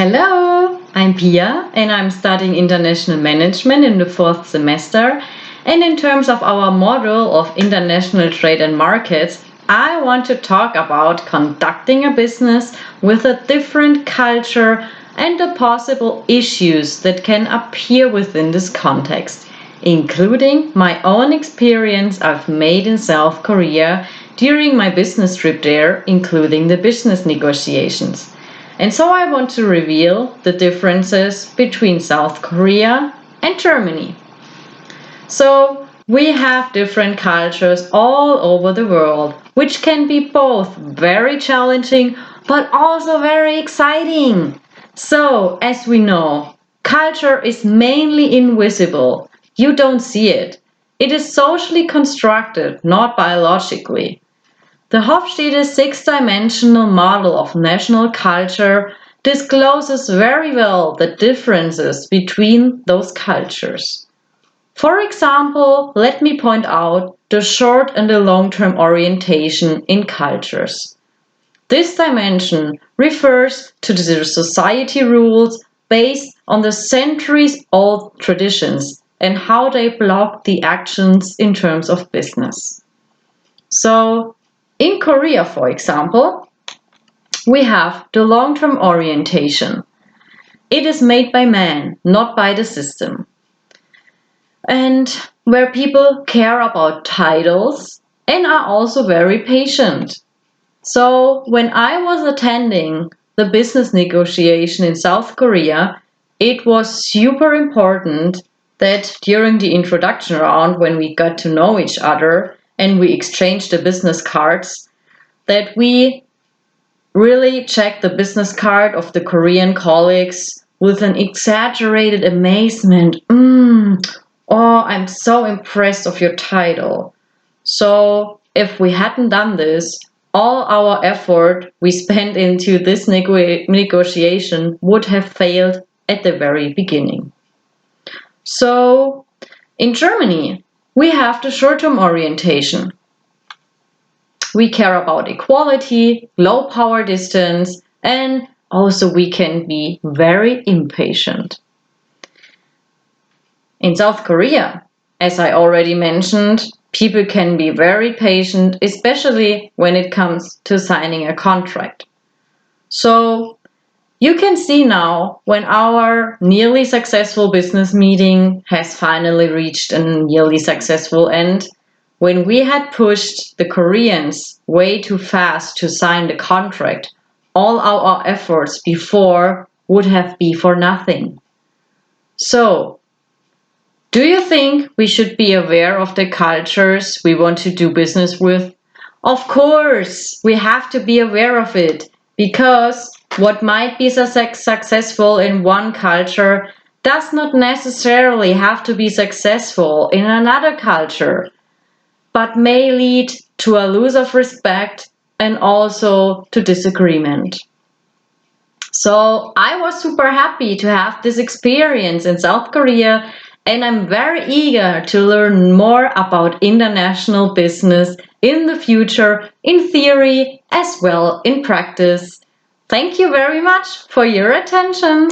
Hello, I'm Pia and I'm studying International Management in the fourth semester. And in terms of our model of international trade and markets, I want to talk about conducting a business with a different culture and the possible issues that can appear within this context, including my own experience I've made in South Korea during my business trip there, including the business negotiations. And so I want to reveal the differences between South Korea and Germany. So we have different cultures all over the world, which can be both very challenging but also very exciting. So, as we know, culture is mainly invisible. You don't see it. It is socially constructed, not biologically. The Hofstede six-dimensional model of national culture discloses very well the differences between those cultures. For example, let me point out the short and the long-term orientation in cultures. This dimension refers to the society rules based on the centuries-old traditions and how they block the actions in terms of business. So, in Korea, for example, we have the long-term orientation. It is made by man, not by the system. And where people care about titles and are also very patient. So when I was attending the business negotiation in South Korea, it was super important that during the introduction round, when we got to know each other, and we exchange the business cards, that we really check the business card of the Korean colleagues with an exaggerated amazement. Oh, I'm so impressed of your title. So if we hadn't done this, all our effort we spent into this negotiation would have failed at the very beginning. So in Germany, we have the short-term orientation. We care about equality, low power distance, and also we can be very impatient. In South Korea, as I already mentioned, people can be very patient, especially when it comes to signing a contract. So you can see now when our nearly successful business meeting has finally reached a nearly successful end, when we had pushed the Koreans way too fast to sign the contract, all our efforts before would have been for nothing. So, do you think we should be aware of the cultures we want to do business with? Of course, we have to be aware of it because what might be successful in one culture does not necessarily have to be successful in another culture, but may lead to a loss of respect and also to disagreement. So I was super happy to have this experience in South Korea, and I'm very eager to learn more about international business in the future, in theory as well in practice. Thank you very much for your attention.